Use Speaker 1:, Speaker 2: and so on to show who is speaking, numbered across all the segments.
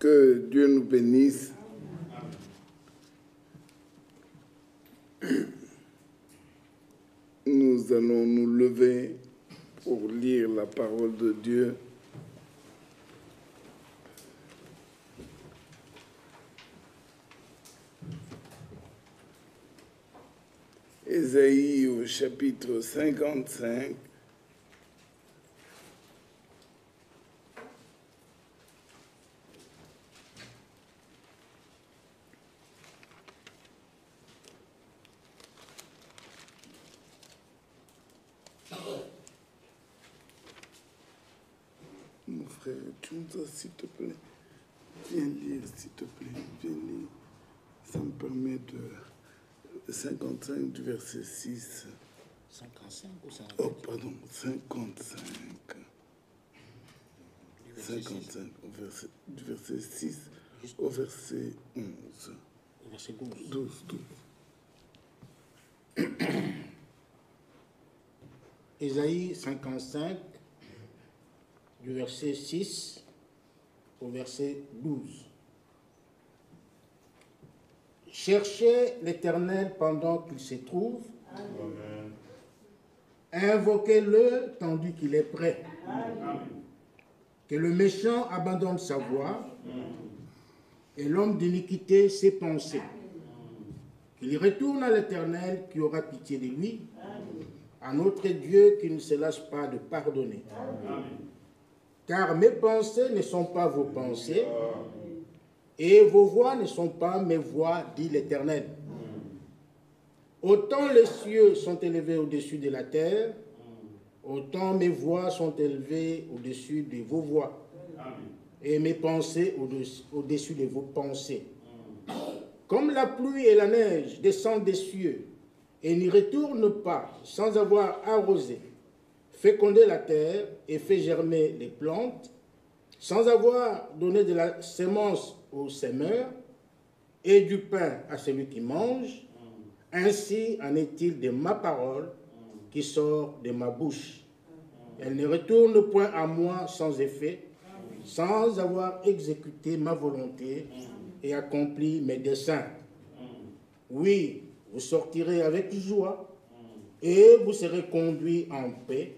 Speaker 1: Que Dieu nous bénisse. Nous allons nous lever pour lire la parole de Dieu. Ésaïe au chapitre 55. Mon frère, Tchunza, s'il te plaît, viens lire, s'il te plaît, viens lire. Ça me permet de 55 du verset 6.
Speaker 2: 55 ou 55?
Speaker 1: Oh, pardon, 55. 55, du verset 6 au verset 11.
Speaker 2: Au verset 12.
Speaker 1: 12.
Speaker 2: Ésaïe 55, du verset 6 au verset 12. Cherchez l'Éternel pendant qu'il se trouve. Amen. Invoquez-le tandis qu'il est prêt. Amen. Que le méchant abandonne sa voie et l'homme d'iniquité ses pensées. Qu'il retourne à l'Éternel qui aura pitié de lui, à notre Dieu qui ne se lasse pas de pardonner. Amen. Car mes pensées ne sont pas vos pensées, et vos voix ne sont pas mes voix, dit l'Éternel. Autant les cieux sont élevés au-dessus de la terre, autant mes voix sont élevées au-dessus de vos voix, et mes pensées au-dessus de vos pensées. Comme la pluie et la neige descendent des cieux, et n'y retournent pas sans avoir arrosé, fécondé la terre et fait germer les plantes, sans avoir donné de la sémence au semeur et du pain à celui qui mange, ainsi en est-il de ma parole qui sort de ma bouche. Elle ne retourne point à moi sans effet, sans avoir exécuté ma volonté et accompli mes desseins. Oui, vous sortirez avec joie et vous serez conduits en paix.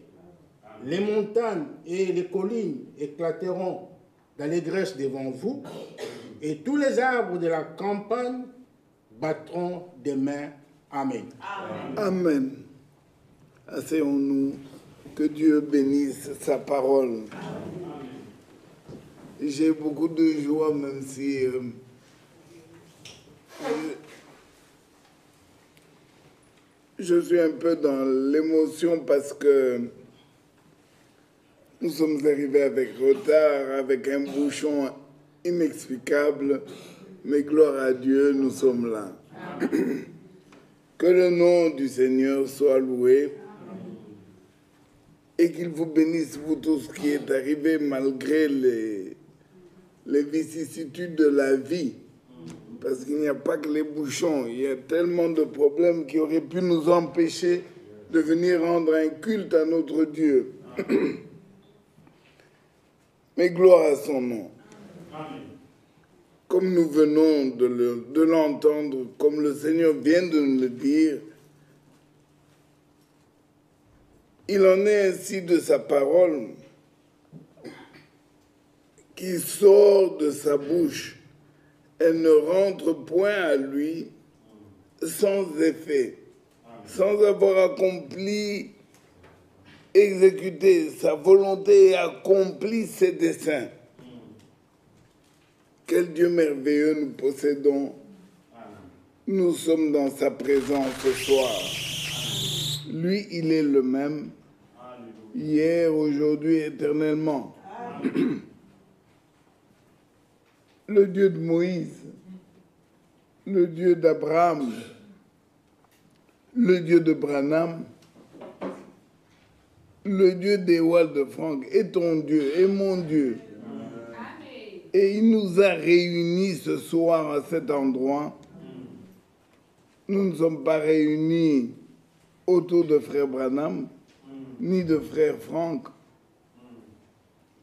Speaker 2: Les montagnes et les collines éclateront d'allégresse devant vous, et tous les arbres de la campagne battront des mains. Amen.
Speaker 1: Amen. Amen. Asseyons-nous. Que Dieu bénisse sa parole. Amen. J'ai beaucoup de joie, même si je suis un peu dans l'émotion parce que nous sommes arrivés avec retard, avec un bouchon inexplicable, mais gloire à Dieu, nous sommes là. Que le nom du Seigneur soit loué et qu'il vous bénisse, vous tous qui êtes arrivés malgré les vicissitudes de la vie. Parce qu'il n'y a pas que les bouchons, il y a tellement de problèmes qui auraient pu nous empêcher de venir rendre un culte à notre Dieu. Mais gloire à son nom. Amen. Comme nous venons de l'entendre, comme le Seigneur vient de nous le dire, il en est ainsi de sa parole qui sort de sa bouche. Elle ne rentre point à lui sans effet, sans avoir accompli, exécuté sa volonté et accompli ses desseins. Quel Dieu merveilleux nous possédons. Nous sommes dans sa présence ce soir. Lui, il est le même, hier, aujourd'hui, éternellement. Le Dieu de Moïse, le Dieu d'Abraham, le Dieu de Branham, le Dieu d'Ewald de Franck est ton Dieu, est mon Dieu. Et il nous a réunis ce soir à cet endroit. Nous ne sommes pas réunis autour de frère Branham, ni de frère Franck,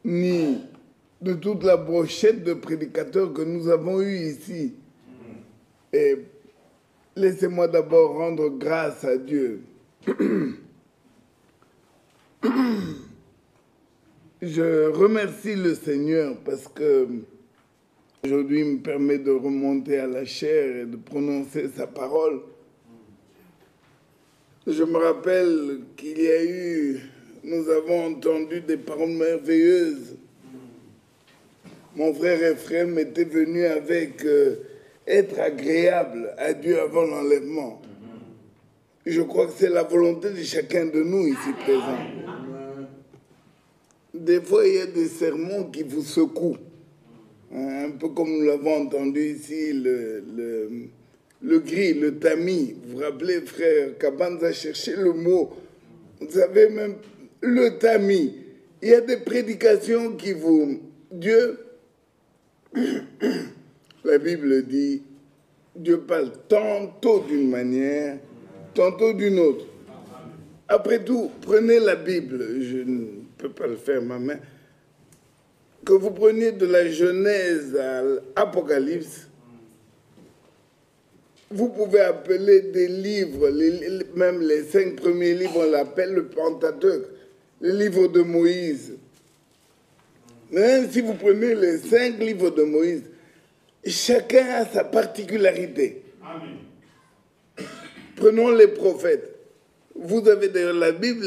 Speaker 1: ni de toute la brochette de prédicateurs que nous avons eus ici. Et laissez-moi d'abord rendre grâce à Dieu. Je remercie le Seigneur parce que aujourd'hui il me permet de remonter à la chair et de prononcer sa parole. Je me rappelle qu'il y a eu, nous avons entendu des paroles merveilleuses. Mon frère Ephraim était venu avec être agréable à Dieu avant l'enlèvement. Je crois que c'est la volonté de chacun de nous ici présents. Des fois, il y a des sermons qui vous secouent. Un peu comme nous l'avons entendu ici, le gris, le tamis. Vous vous rappelez, frère Cabanza a cherché le mot. Vous savez même, le tamis. Il y a des prédications qui vous... Dieu, la Bible dit, Dieu parle tantôt d'une manière, tantôt d'une autre. Après tout, prenez la Bible, je ne peux pas le faire ma main, que vous preniez de la Genèse à l'Apocalypse, vous pouvez appeler des livres, même les 5 premiers livres, on l'appelle le Pentateuque, le livre de Moïse. Même si vous prenez les 5 livres de Moïse, chacun a sa particularité. Amen. Prenons les prophètes. Vous avez d'ailleurs la Bible,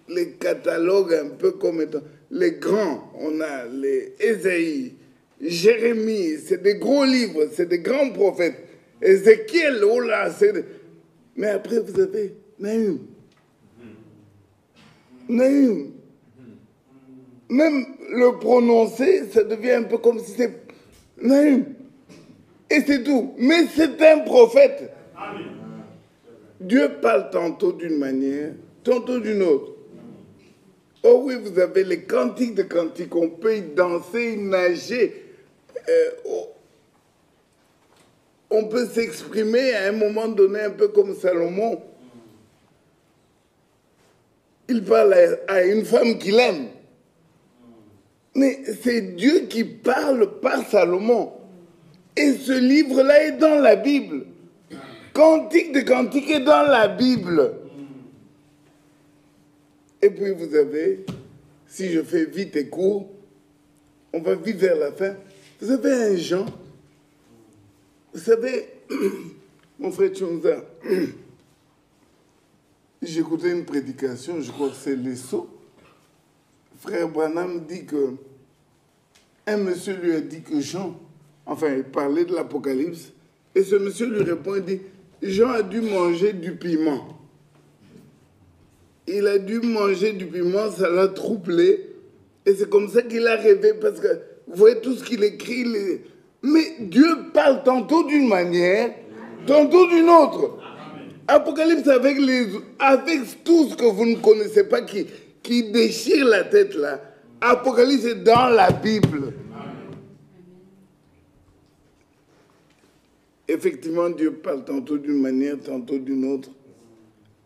Speaker 1: les catalogues un peu comme étant les grands. On a les Ésaïe, Jérémie, c'est des gros livres, c'est des grands prophètes. Ézéchiel, oh là, c'est... Mais après, vous avez Nahum. Nahum. Même le prononcer, ça devient un peu comme si c'est Nahum. Et c'est tout. Mais c'est un prophète. Amen. Dieu parle tantôt d'une manière, tantôt d'une autre. Oh oui, vous avez les cantiques de cantiques. On peut y danser, y nager. On peut s'exprimer à un moment donné un peu comme Salomon. Il parle à une femme qu'il aime. Mais c'est Dieu qui parle par Salomon. Et ce livre-là est dans la Bible. Cantique de cantique est dans la Bible. Et puis vous avez, si je fais vite et court, on va vite vers la fin. Vous avez un Jean. Vous savez, mon frère Tchonza, j'écoutais une prédication, je crois que c'est l'Esso. Frère Branham dit que un monsieur lui a dit que Jean, enfin il parlait de l'Apocalypse, et ce monsieur lui répond, il dit, Jean a dû manger du piment. Il a dû manger du piment, ça l'a troublé, et c'est comme ça qu'il a rêvé, parce que vous voyez tout ce qu'il écrit, mais Dieu parle tantôt d'une manière, tantôt d'une autre. Apocalypse avec tout ce que vous ne connaissez pas, qui déchire la tête là. Apocalypse est dans la Bible. Effectivement, Dieu parle tantôt d'une manière, tantôt d'une autre.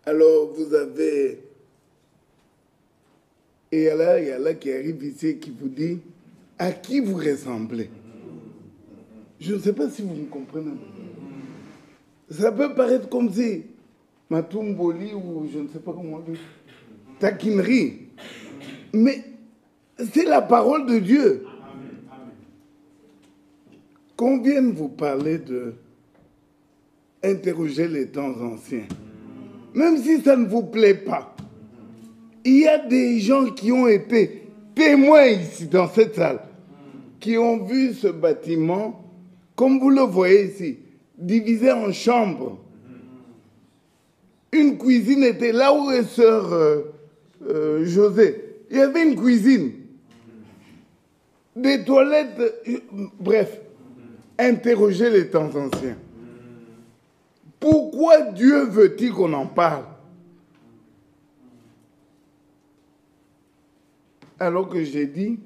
Speaker 1: Alors, vous avez... Et il y a là qui arrive ici et qui vous dit, à qui vous ressemblez? Je ne sais pas si vous me comprenez. Ça peut paraître comme si Matumboli ou je ne sais pas comment dire, taquinerie. Mais c'est la parole de Dieu. Qu'on vienne vous parler de interroger les temps anciens. Même si ça ne vous plaît pas. Il y a des gens qui ont été témoins ici, dans cette salle, qui ont vu ce bâtiment, comme vous le voyez ici, divisé en chambres. Une cuisine était là où est sœur José. Il y avait une cuisine. Des toilettes, bref. Interroger les temps anciens. Pourquoi Dieu veut-il qu'on en parle? Alors que j'ai dit,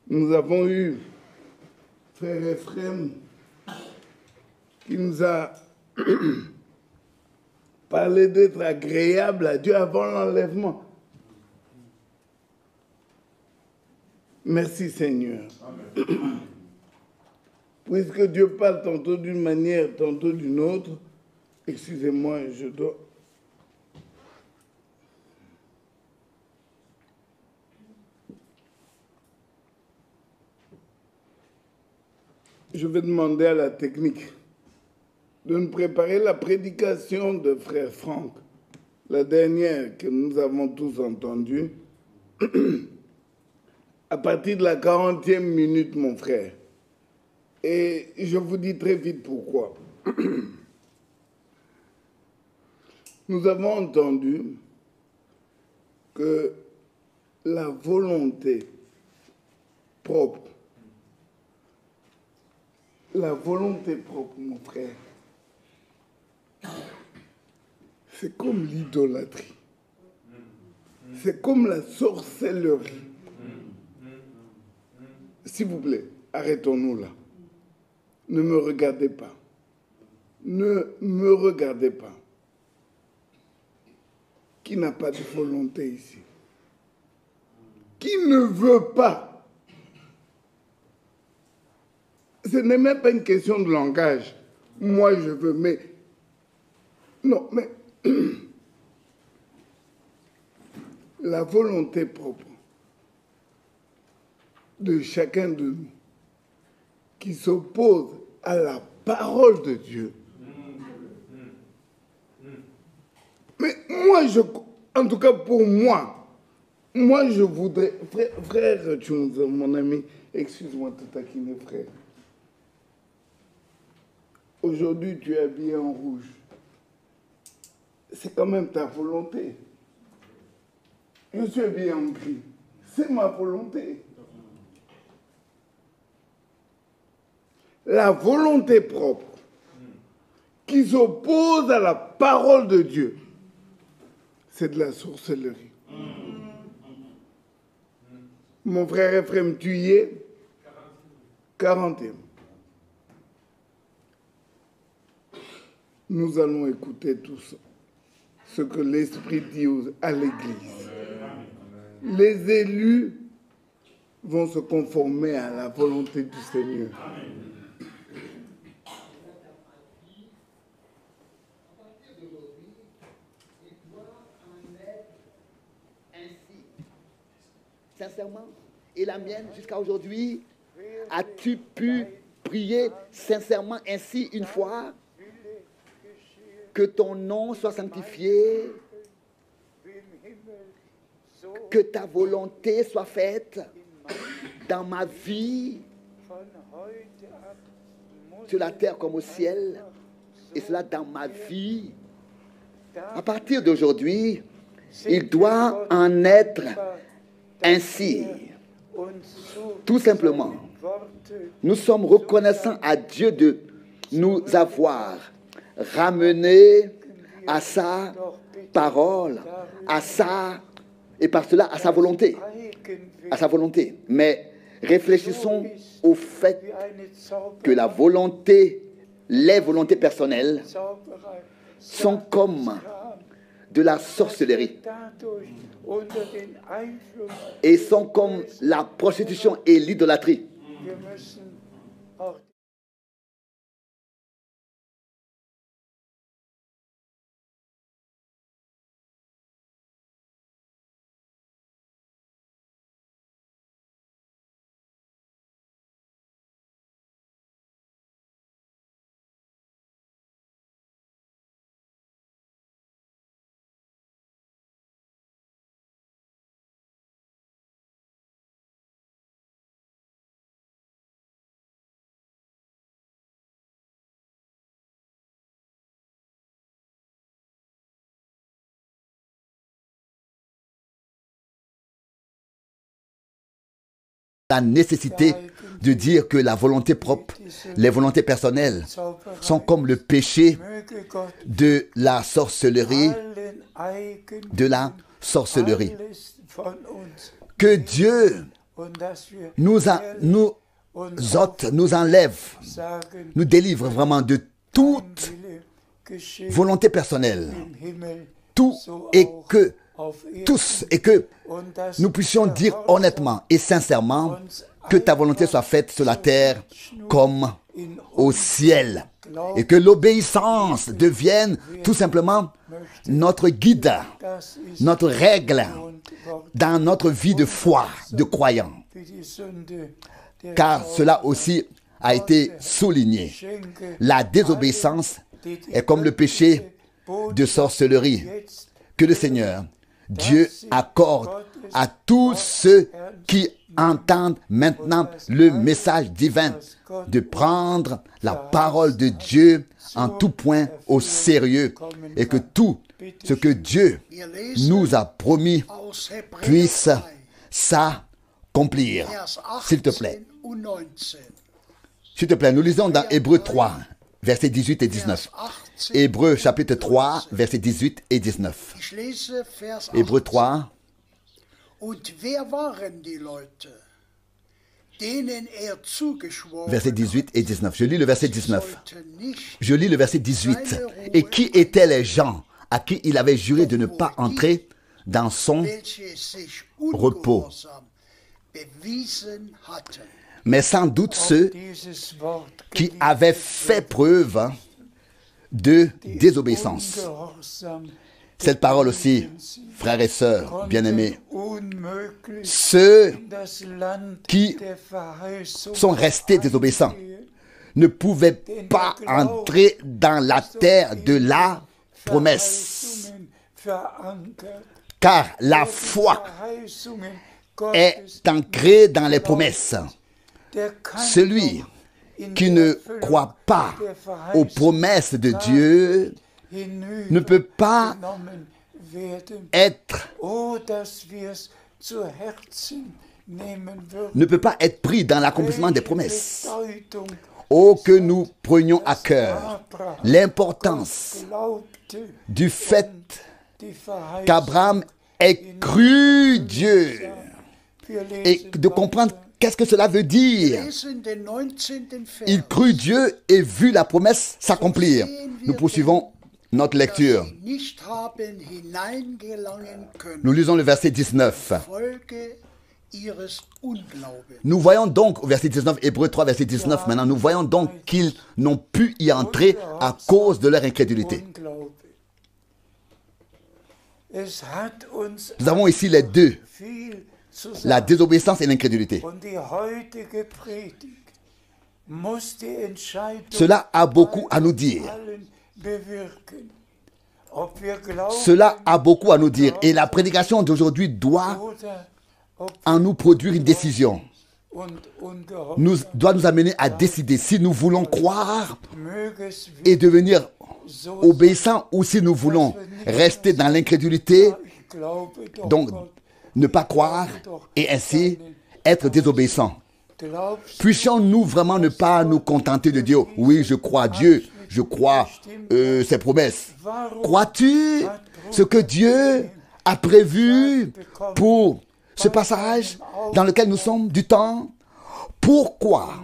Speaker 1: nous avons eu frère Ephraim qui nous a parlé d'être agréable à Dieu avant l'enlèvement. Merci Seigneur. Puisque Dieu parle tantôt d'une manière, tantôt d'une autre, excusez-moi, je dois... Je vais demander à la technique de nous préparer la prédication de Frère Franck, la dernière que nous avons tous entendue, à partir de la 40e minute, mon frère. Et je vous dis très vite pourquoi. Nous avons entendu que la volonté propre, mon frère, c'est comme l'idolâtrie. C'est comme la sorcellerie. S'il vous plaît, arrêtons-nous là. Ne me regardez pas. Ne me regardez pas. Qui n'a pas de volonté ici? Qui ne veut pas? Ce n'est même pas une question de langage. Moi, je veux, mais... Non, mais... La volonté propre de chacun de nous qui s'oppose à la parole de Dieu. Mais moi, en tout cas pour moi je voudrais... Frère, mon ami, excuse-moi de te taquiner, frère. Aujourd'hui, tu es habillé en rouge. C'est quand même ta volonté. Je suis habillé en gris. C'est ma volonté. La volonté propre qui s'oppose à la parole de Dieu, c'est de la sorcellerie. Mon frère Ephraim, tu y es? 40e. Nous allons écouter tous ce que l'Esprit dit à l'Église. Les élus vont se conformer à la volonté du Seigneur.
Speaker 3: Sincèrement, et la mienne jusqu'à aujourd'hui, as-tu pu prier sincèrement ainsi une fois? Que ton nom soit sanctifié, que ta volonté soit faite dans ma vie, sur la terre comme au ciel, et cela dans ma vie. À partir d'aujourd'hui, il doit en être ainsi. Tout simplement, nous sommes reconnaissants à Dieu de nous avoir ramenés à sa parole, et par cela à sa volonté. Mais réfléchissons au fait que les volontés personnelles sont comme de la sorcellerie et sont comme la prostitution et l'idolâtrie. La nécessité de dire que la volonté propre, les volontés personnelles sont comme le péché de la sorcellerie, Que Dieu nous enlève, nous délivre vraiment de toute volonté personnelle. Tout et que tous et que nous puissions dire honnêtement et sincèrement que ta volonté soit faite sur la terre comme au ciel. Et que l'obéissance devienne tout simplement notre guide, notre règle dans notre vie de foi, de croyant. Car cela aussi a été souligné. La désobéissance est comme le péché de sorcellerie que le Seigneur, Dieu, accorde à tous ceux qui entendent maintenant le message divin de prendre la parole de Dieu en tout point au sérieux et que tout ce que Dieu nous a promis puisse s'accomplir. S'il te plaît. S'il te plaît, nous lisons dans Hébreux 3, versets 18 et 19. Hébreux chapitre 3, versets 18 et 19. Hébreux 3. Versets 18 et 19. Je lis le verset 19. Je lis le verset 18. Et qui étaient les gens à qui il avait juré de ne pas entrer dans son repos? Mais sans doute ceux qui avaient fait preuve de désobéissance. Cette parole aussi, frères et sœurs bien-aimés, ceux qui sont restés désobéissants ne pouvaient pas entrer dans la terre de la promesse. Car la foi est ancrée dans les promesses. Celui qui ne croit pas aux promesses de Dieu ne peut pas être pris dans l'accomplissement des promesses. Oh, que nous prenions à cœur l'importance du fait qu'Abraham ait cru Dieu et de comprendre qu'est-ce que cela veut dire. Il crut Dieu et vit la promesse s'accomplir. Nous poursuivons notre lecture. Nous lisons le verset 19. Nous voyons donc, au verset 19, Hébreux 3, verset 19, maintenant, nous voyons donc qu'ils n'ont pu y entrer à cause de leur incrédulité. Nous avons ici les deux, la désobéissance et l'incrédulité. Cela a beaucoup à nous dire. Cela a beaucoup à nous dire. Et la prédication d'aujourd'hui doit en nous produire une décision. Doit nous amener à décider si nous voulons croire et devenir obéissants ou si nous voulons rester dans l'incrédulité, donc ne pas croire et ainsi être désobéissants. Puissions-nous vraiment ne pas nous contenter de dire oui, je crois à Dieu, je crois ses promesses. Crois-tu ce que Dieu a prévu pour ce passage dans lequel nous sommes du temps? Pourquoi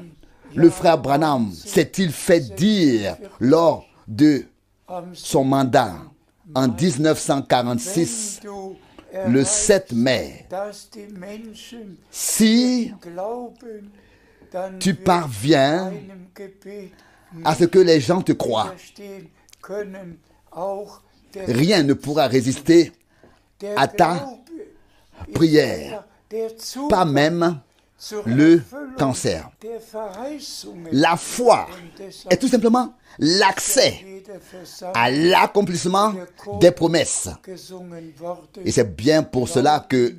Speaker 3: le frère Branham s'est-il fait dire lors de son mandat en 1946, le 7 mai, si tu parviens à ce que les gens te croient, rien ne pourra résister à ta prière, pas même le cancer. La foi est tout simplement l'accès à l'accomplissement des promesses. Et c'est bien pour cela que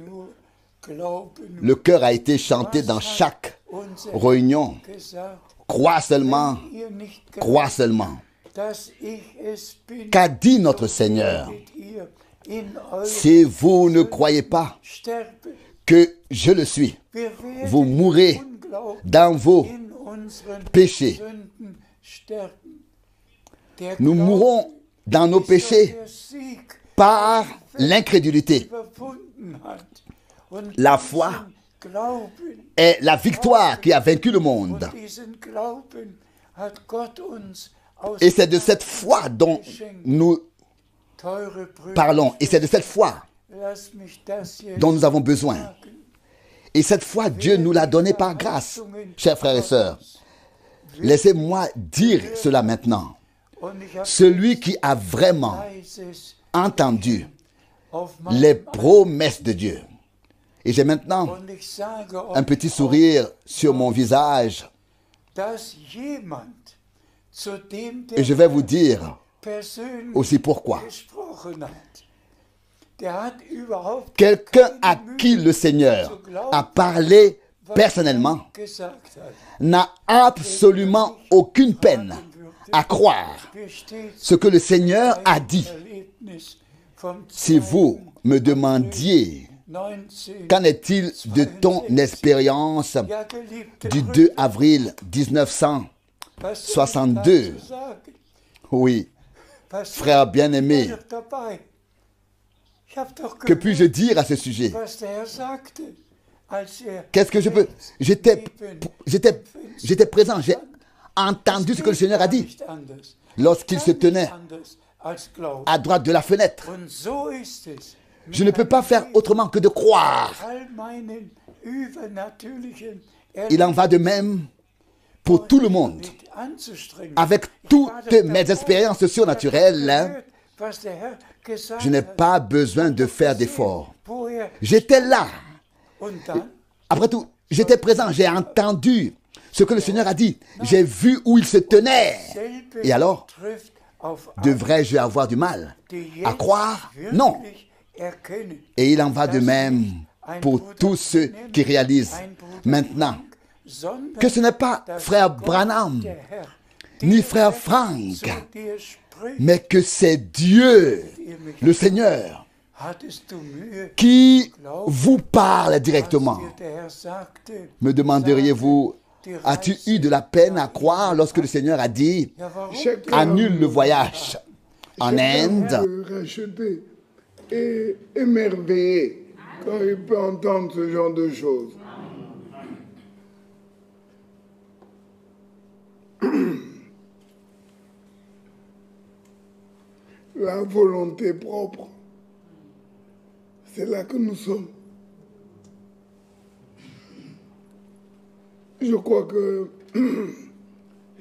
Speaker 3: le chœur a été chanté dans chaque réunion. Crois seulement, crois seulement. Qu'a dit notre Seigneur? Si vous ne croyez pas que je le suis, vous mourrez dans vos péchés. Nous mourrons dans nos péchés par l'incrédulité. La foi est la victoire qui a vaincu le monde. Et c'est de cette foi dont nous parlons. Et c'est de cette foi dont nous avons besoin. Et cette fois, Dieu nous l'a donné par grâce. Chers frères et sœurs, laissez-moi dire cela maintenant. Celui qui a vraiment entendu les promesses de Dieu. Et j'ai maintenant un petit sourire sur mon visage. Et je vais vous dire aussi pourquoi. Quelqu'un à qui le Seigneur a parlé personnellement n'a absolument aucune peine à croire ce que le Seigneur a dit. Si vous me demandiez, qu'en est-il de ton expérience du 2 avril 1962? Oui, frère bien-aimé, que puis-je dire à ce sujet? Qu'est-ce que je peux... J'étais présent, j'ai entendu ce que le Seigneur a dit lorsqu'il se tenait à droite de la fenêtre. Je ne peux pas faire autrement que de croire. Il en va de même pour tout le monde. Avec toutes mes expériences surnaturelles, je n'ai pas besoin de faire d'efforts. J'étais là. Après tout, j'étais présent, j'ai entendu ce que le Seigneur a dit. J'ai vu où il se tenait. Et alors, devrais-je avoir du mal à croire? Non. Et il en va de même pour tous ceux qui réalisent maintenant que ce n'est pas frère Branham ni frère Frank, mais que c'est Dieu, le Seigneur, qui vous parle directement. Me demanderiez-vous, as-tu eu de la peine à croire lorsque le Seigneur a dit « Annule le voyage en Inde »
Speaker 1: et émerveillé quand il peut entendre ce genre de choses. La volonté propre, c'est là que nous sommes. Je crois que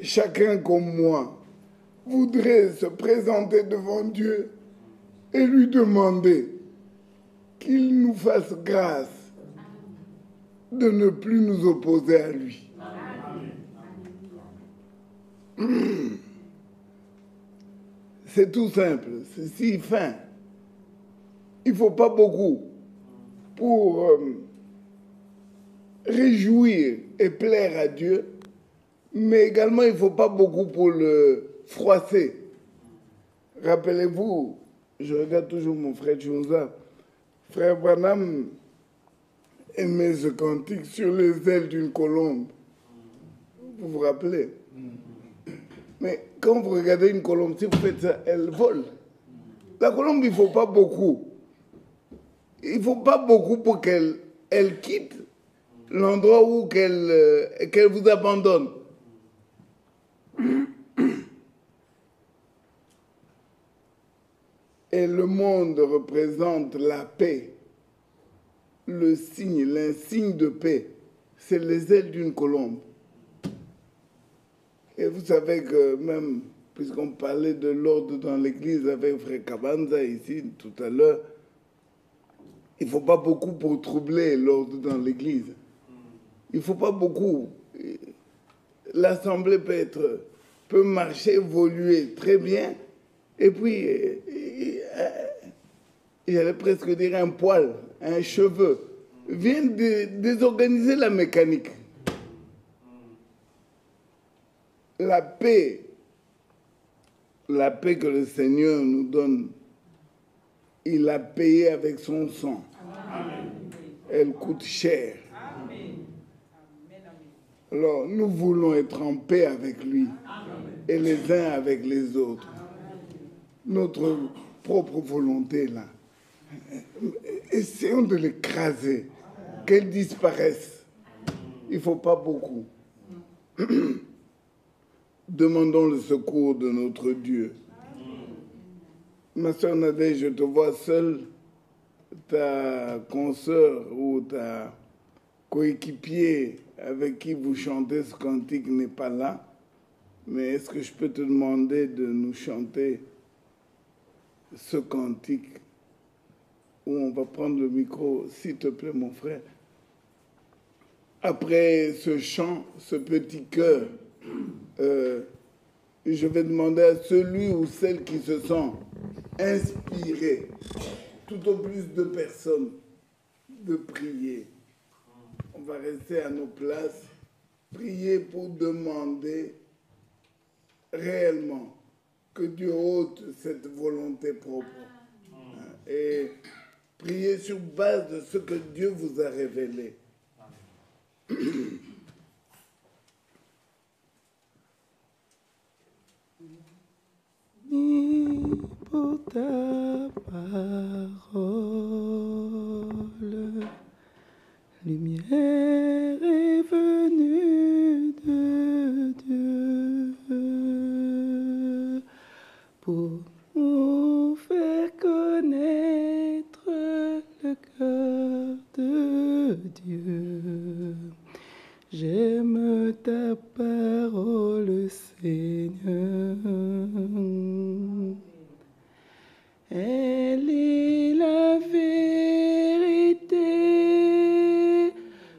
Speaker 1: chacun comme moi voudrait se présenter devant Dieu et lui demander qu'il nous fasse grâce de ne plus nous opposer à lui. C'est tout simple, c'est si fin. Il ne faut pas beaucoup pour réjouir et plaire à Dieu, mais également il ne faut pas beaucoup pour le froisser. Rappelez-vous, je regarde toujours mon frère Chunza. Frère Branham aimait ce cantique sur les ailes d'une colombe. Vous vous rappelez? Mais quand vous regardez une colombe, si vous faites ça, elle vole. La colombe, il ne faut pas beaucoup. Il ne faut pas beaucoup pour qu'elle quitte l'endroit où qu'elle vous abandonne. Et le monde représente la paix. Le signe, l'insigne de paix, c'est les ailes d'une colombe. Et vous savez que même, puisqu'on parlait de l'ordre dans l'église avec Frère Kabanza ici tout à l'heure, il ne faut pas beaucoup pour troubler l'ordre dans l'église. Il ne faut pas beaucoup. L'assemblée peut marcher, évoluer très bien. Et puis, j'allais presque dire un poil, un cheveu, vient désorganiser la mécanique. La paix que le Seigneur nous donne, il l'a payée avec son sang. Amen. Elle coûte cher. Amen. Alors, nous voulons être en paix avec lui. Amen. Et les uns avec les autres. Amen. Notre propre volonté, là, essayons de l'écraser, qu'elle disparaisse. Il ne faut pas beaucoup. Demandons le secours de notre Dieu. Ma soeur Nadège, je te vois seule. ta consoeur ou ta coéquipier avec qui vous chantez ce cantique n'est pas là, mais est-ce que je peux te demander de nous chanter ce cantique où on va prendre le micro, s'il te plaît, mon frère. Après ce chant, ce petit chœur, je vais demander à celui ou celle qui se sent inspiré, tout au plus de personnes, de prier. On va rester à nos places, prier pour demander réellement que Dieu ôte cette volonté propre. Et prier sur base de ce que Dieu vous a révélé.
Speaker 4: Pour ta parole, lumière est venue de Dieu pour nous faire connaître le cœur de Dieu. J'aime ta parole, Seigneur. Elle est la vérité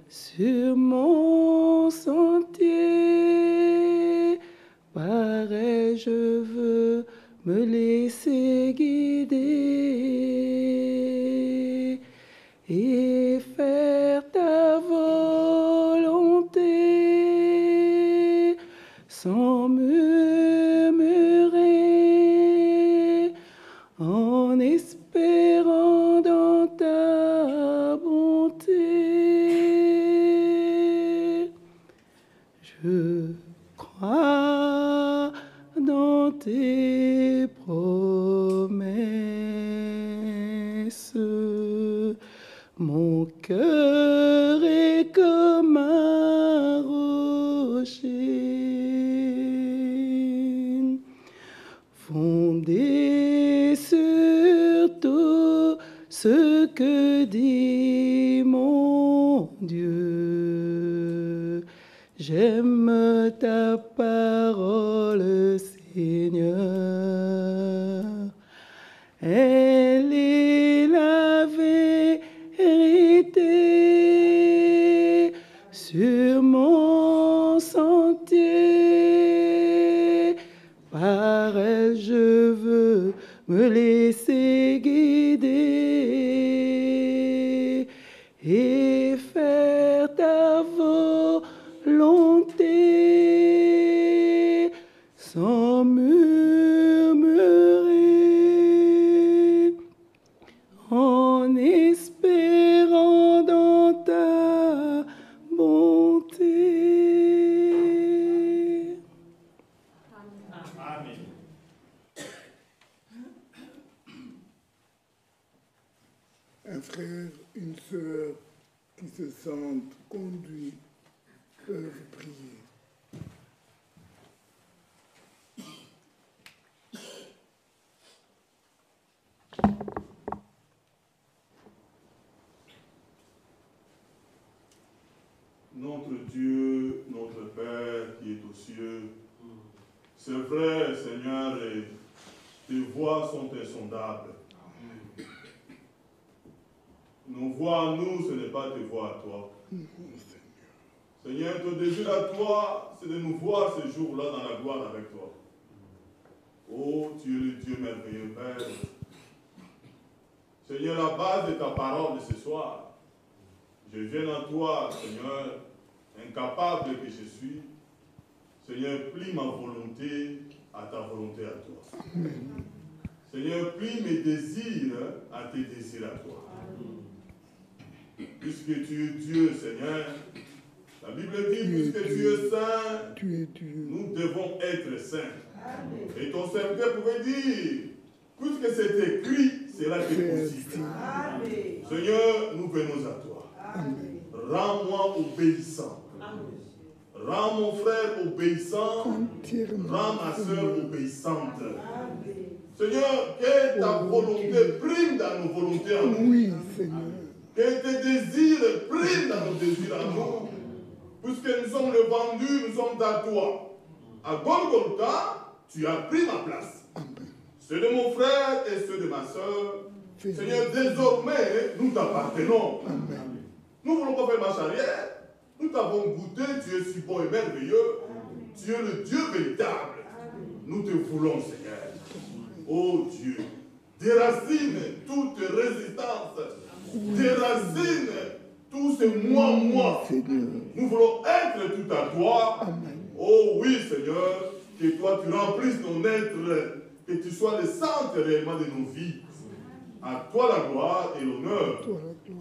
Speaker 4: sur mon sentier. Par elle, je veux me laisser guider et faire ta volonté sans murmurer, en espérant dans ta bonté. Je crois dans tes promesses. Mon cœur est comme un rocher, fondé sur tout ce que dit mon Dieu. J'aime ta parole, Seigneur. Elle est la vérité sur mon sentier. Par elle, je veux me laisser guider et faire ta volonté sans murmurer, en espérant dans ta bonté.
Speaker 5: Amen.
Speaker 1: Un frère, une sœur qui se sentent conduits peuvent prier.
Speaker 5: Notre Dieu, notre Père qui est aux cieux, c'est vrai, Seigneur, et tes voies sont insondables. Nos voies à nous, ce n'est pas tes voies à toi. Seigneur, ton désir à toi, c'est de nous voir ce jour-là dans la gloire avec toi. Oh, tu es le Dieu merveilleux, Père. Seigneur, la base de ta parole de ce soir, je viens à toi, Seigneur, incapable que je suis. Seigneur, plie ma volonté à ta volonté à toi. Amen. Seigneur, plie mes désirs à tes désirs à toi. Amen. Puisque tu es Dieu, Seigneur, la Bible dit, puisque tu es saint, nous devons être saints. Amen. Et ton serviteur pouvait dire, puisque c'est écrit, cela est possible. Amen. Seigneur, nous venons à toi. Amen. Rends-moi obéissant. Amen. Rends mon frère obéissant. Rends ma soeur obéissante. Amen. Seigneur, que ta volonté prime dans nos volontés en nous.
Speaker 1: Oui, Seigneur.
Speaker 5: Que tes désirs priment dans nos désirs en nous. Puisque nous sommes le vendus, nous sommes à toi. À Golgotha, tu as pris ma place. Ceux de mon frère et ceux de ma soeur. Seigneur, désormais, nous t'appartenons. Nous ne voulons pas faire marche arrière. Nous t'avons goûté, tu es si bon et merveilleux. Tu es le Dieu véritable. Nous te voulons, Seigneur. Oh Dieu, déracine toute résistance. Déracine tous ces moi. Nous voulons être tout à toi. Oh oui, Seigneur, que toi tu remplisses ton être, que tu sois le centre réellement de nos vies. À toi la gloire et l'honneur.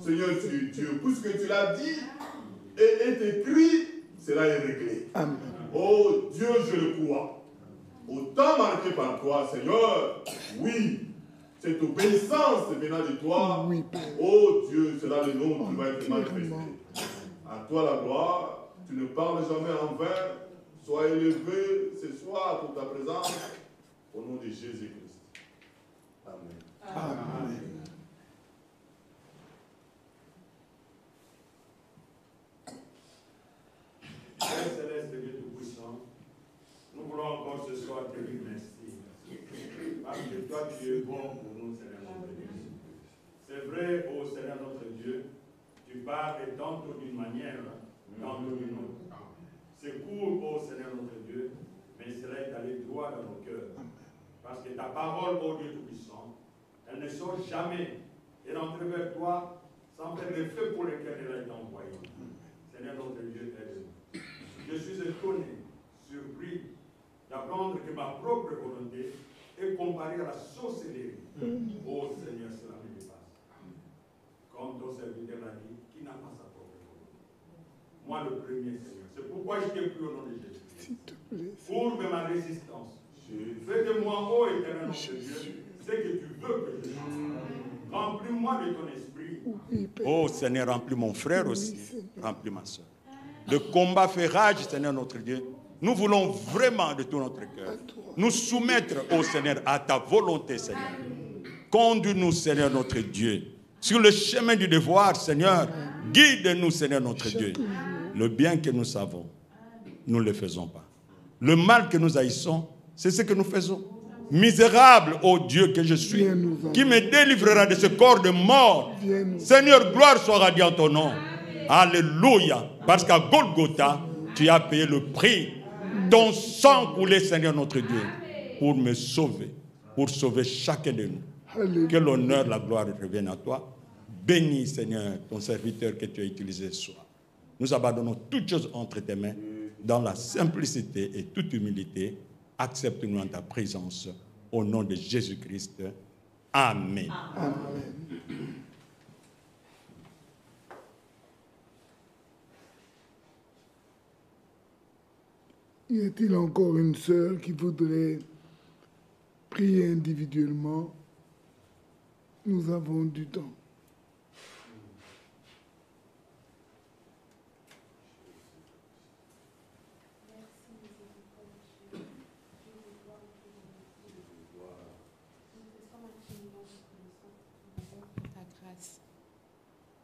Speaker 5: Seigneur, tu es Dieu. Puisque tu l'as dit et est écrit, cela est réglé.
Speaker 1: Amen.
Speaker 5: Oh Dieu, je le crois. Au temps marqué par toi, Seigneur, oui, cette obéissance venant de toi,
Speaker 1: Oui, Père.
Speaker 5: oh Dieu, sera le nom qui va être manifesté. À toi la gloire, tu ne parles jamais en vain. Sois élevé ce soir pour ta présence, au nom de Jésus-Christ. Amen.
Speaker 1: Amen.
Speaker 6: Père céleste, Dieu tout-puissant, nous voulons encore ce soir te dire merci. Parce que toi, tu es bon pour nous, Seigneur notre Dieu. C'est vrai, ô Seigneur notre Dieu, tu parles tantôt d'une manière, tantôt d'une autre. C'est court, ô Seigneur notre Dieu, mais cela est allé droit dans nos cœurs. Parce que ta parole, ô Dieu tout-puissant, elle ne sort jamais et rentre vers toi sans faire le feu pour lequel elle a été envoyée. Seigneur notre Dieu, aide-nous. Je suis étonné, surpris, d'apprendre que ma propre volonté est comparée à la sorcellerie. Oh Seigneur, cela me dépasse. Comme ton serviteur l'a dit, qui n'a pas sa propre volonté. Moi le premier, Seigneur. C'est pourquoi je t'ai pris au nom de Jésus. Courbe ma résistance. Fais de moi, ô éternel notre Dieu, ce que tu veux que je fasse. Remplis-moi de ton esprit. Oh Seigneur, remplis mon frère aussi. Remplis ma soeur. Le combat fait rage, Seigneur notre Dieu. Nous voulons vraiment de tout notre cœur nous soumettre, ô Seigneur, à ta volonté, Seigneur. Conduis-nous, Seigneur notre Dieu, sur le chemin du devoir, Seigneur. Guide-nous, Seigneur notre Dieu. Le bien que nous savons, nous ne le faisons pas. Le mal que nous haïssons, c'est ce que nous faisons. Misérable, ô Dieu que je suis, qui me délivrera de ce corps de mort. Seigneur, gloire soit à ton nom. Alléluia. Parce qu'à Golgotha, tu as payé le prix. Ton sang coulé, Seigneur notre Dieu, pour me sauver, pour sauver chacun de nous. Alléluia. Que l'honneur, la gloire reviennent à toi. Bénis, Seigneur, ton serviteur que tu as utilisé ce soir. Nous abandonnons toutes choses entre tes mains, dans la simplicité et toute humilité. Accepte-nous en ta présence, au nom de Jésus-Christ. Amen. Amen.
Speaker 1: Y a-t-il encore une sœur qui voudrait prier individuellement? Nous avons du temps.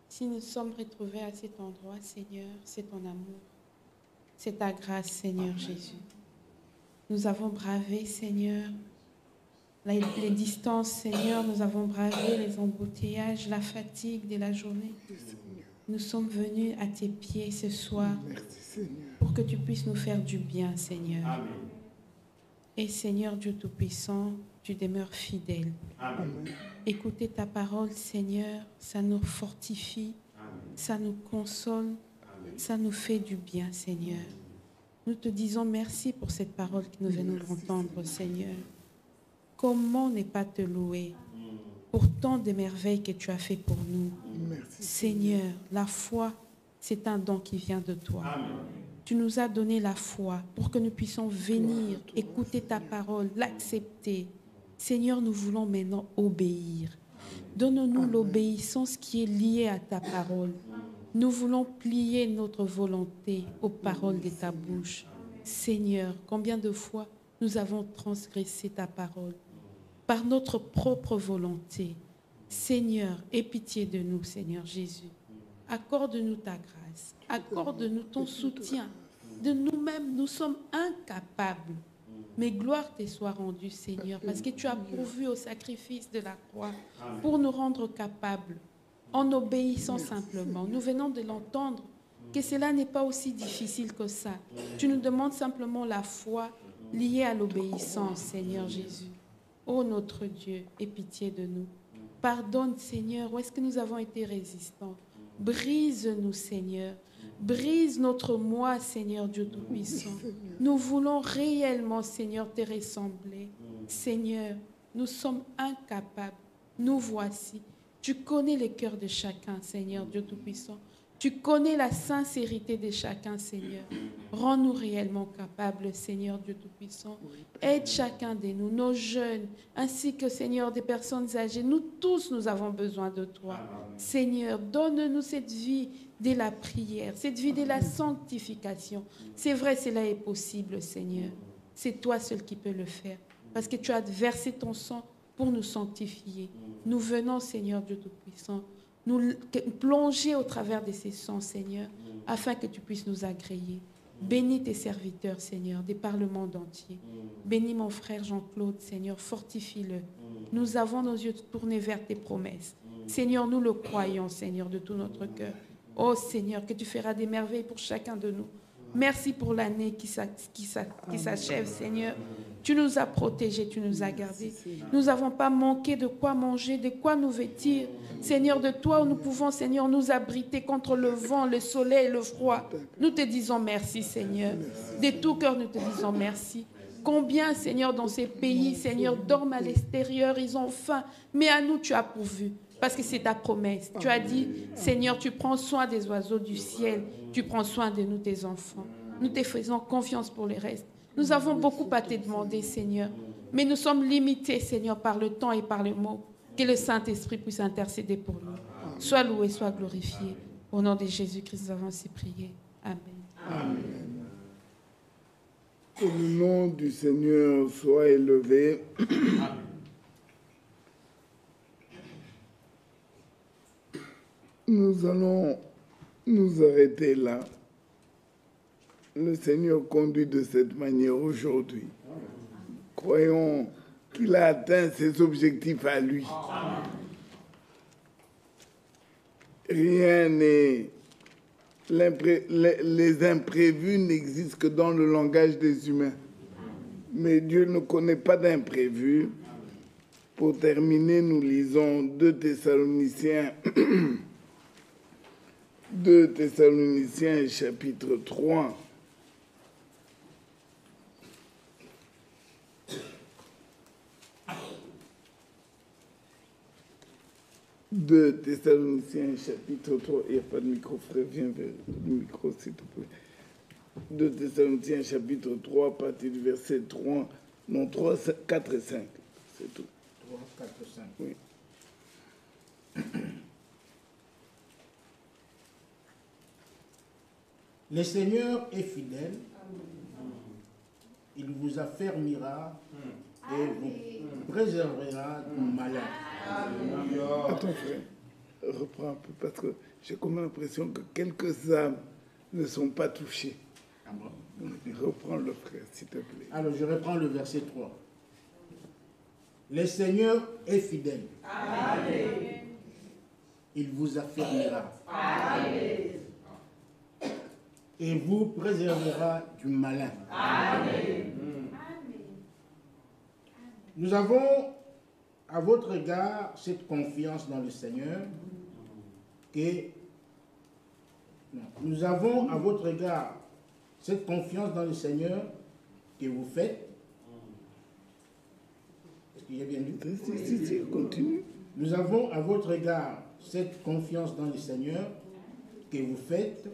Speaker 7: Si nous sommes retrouvés à cet endroit, Seigneur, c'est ton amour. C'est ta grâce, Seigneur Jésus. Nous avons bravé, Seigneur, les distances, Seigneur. Nous avons bravé les embouteillages, la fatigue de la journée. Nous sommes venus à tes pieds ce soir.
Speaker 1: Merci,
Speaker 7: pour que tu puisses nous faire du bien, Seigneur.
Speaker 6: Amen.
Speaker 7: Et Seigneur Dieu Tout-Puissant, tu demeures fidèle.
Speaker 6: Amen.
Speaker 7: Écouter ta parole, Seigneur, ça nous fortifie,
Speaker 6: Amen.
Speaker 7: ça nous console, Amen. Ça nous fait du bien, Seigneur. Nous te disons merci pour cette parole que nous venons d'entendre, Seigneur. Comment ne pas te louer pour tant de merveilles que tu as fait pour nous.
Speaker 1: Merci.
Speaker 7: Seigneur, la foi, c'est un don qui vient de toi.
Speaker 6: Amen.
Speaker 7: Tu nous as donné la foi pour que nous puissions venir, écouter ta parole, l'accepter. Seigneur, nous voulons maintenant obéir. Donne-nous l'obéissance qui est liée à ta parole. Nous voulons plier notre volonté aux paroles de ta bouche. Seigneur, combien de fois nous avons transgressé ta parole? par notre propre volonté. Seigneur, aie pitié de nous, Seigneur Jésus. Accorde-nous ta grâce. Accorde-nous ton soutien. De nous-mêmes, nous sommes incapables. Mais gloire te soit rendue, Seigneur, parce que tu as pourvu au sacrifice de la croix pour nous rendre capables, en obéissant simplement. Nous venons de l'entendre, que cela n'est pas aussi difficile que ça. Tu nous demandes simplement la foi liée à l'obéissance, Seigneur Jésus. Ô notre Dieu, aie pitié de nous. Pardonne, Seigneur, où est-ce que nous avons été résistants. Brise-nous, Seigneur. Brise notre moi, Seigneur Dieu Tout-Puissant. Nous voulons réellement, Seigneur, te ressembler. Seigneur, nous sommes incapables. Nous voici. Tu connais les cœurs de chacun, Seigneur Dieu Tout-Puissant. Tu connais la sincérité de chacun, Seigneur. Rends-nous réellement capables, Seigneur Dieu Tout-Puissant. Aide chacun de nous, nos jeunes, ainsi que, Seigneur, des personnes âgées. Nous tous, nous avons besoin de toi. Seigneur, donne-nous cette vie de la prière, cette vie de la sanctification. C'est vrai, cela est possible, Seigneur. C'est toi seul qui peux le faire, parce que tu as versé ton sang pour nous sanctifier. Nous venons, Seigneur Dieu Tout-Puissant, nous plonger au travers de ces sangs, Seigneur, afin que tu puisses nous agréer. Bénis tes serviteurs, Seigneur, des par le monde entier. Bénis mon frère Jean-Claude, Seigneur, fortifie-le. Nous avons nos yeux tournés vers tes promesses. Seigneur, nous le croyons, Seigneur, de tout notre cœur. Oh Seigneur, que tu feras des merveilles pour chacun de nous. Merci pour l'année qui s'achève, Seigneur. Tu nous as protégés, tu nous as gardés. Nous n'avons pas manqué de quoi manger, de quoi nous vêtir. Seigneur, de toi, nous pouvons, Seigneur, nous abriter contre le vent, le soleil et le froid. Nous te disons merci, Seigneur. De tout cœur, nous te disons merci. Combien, Seigneur, dans ces pays, Seigneur, dorment à l'extérieur, ils ont faim. Mais à nous, tu as pourvu. Parce que c'est ta promesse. Tu as dit, Seigneur, tu prends soin des oiseaux du ciel. Tu prends soin de nous, tes enfants. Nous te faisons confiance pour le reste. Nous avons beaucoup à te demander, Seigneur. Mais nous sommes limités, Seigneur, par le temps et par le mot. Que le Saint-Esprit puisse intercéder pour nous. Sois loué, sois glorifié. Au nom de Jésus-Christ, nous avons ainsi prié. Amen.
Speaker 1: Amen. Que le nom du Seigneur soit élevé. Nous allons nous arrêter là. Le Seigneur conduit de cette manière aujourd'hui. Croyons qu'il a atteint ses objectifs à lui. Rien n'est... Les imprévus n'existent que dans le langage des humains. Mais Dieu ne connaît pas d'imprévus. Pour terminer, nous lisons 2 Thessaloniciens 2 Thessaloniciens chapitre 3. De Thessaloniciens chapitre 3. Il n'y a pas de micro, frère, viens vers le micro, s'il te plaît. 2 Thessaloniciens chapitre 3, à partir du verset 3, non 3, 4 et 5. C'est tout.
Speaker 2: 3, 4, 5.
Speaker 1: Oui.
Speaker 2: Le Seigneur est fidèle. Il vous affermira et vous préservera du malin.
Speaker 1: Attends, frère, reprends un peu, parce que j'ai comme l'impression que quelques âmes ne sont pas touchées.
Speaker 2: Ah bon?
Speaker 1: Reprends le frère, s'il te plaît.
Speaker 2: Alors, je reprends le verset 3. Le Seigneur est fidèle. Amen. Il vous affermira. Amen. Et vous préservera du malin. Amen. Nous avons à votre égard cette confiance dans le Seigneur que nous avons à votre égard cette confiance dans le Seigneur que vous faites. Est-ce qu'il y a bien dit?
Speaker 1: Si, continue.
Speaker 2: Nous avons à votre égard cette confiance dans le Seigneur que vous faites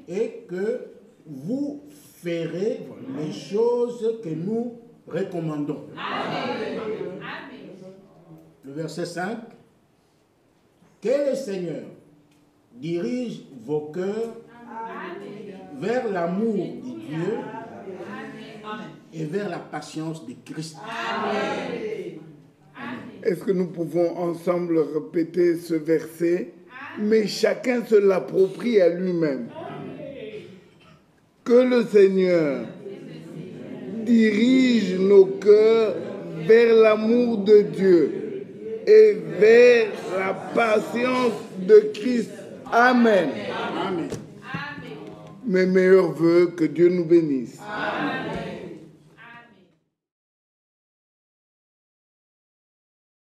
Speaker 2: et que vous ferez les choses que nous recommandons. Amen. Le verset 5. Que le Seigneur dirige vos cœurs vers l'amour de Dieu et vers la patience de Christ. Amen.
Speaker 1: Est-ce que nous pouvons ensemble répéter ce verset, mais chacun se l'approprie à lui-même? Que le Seigneur dirige nos cœurs vers l'amour de Dieu et vers la patience de Christ. Amen.
Speaker 2: Amen.
Speaker 1: Mes meilleurs vœux, que Dieu nous bénisse.
Speaker 7: Amen.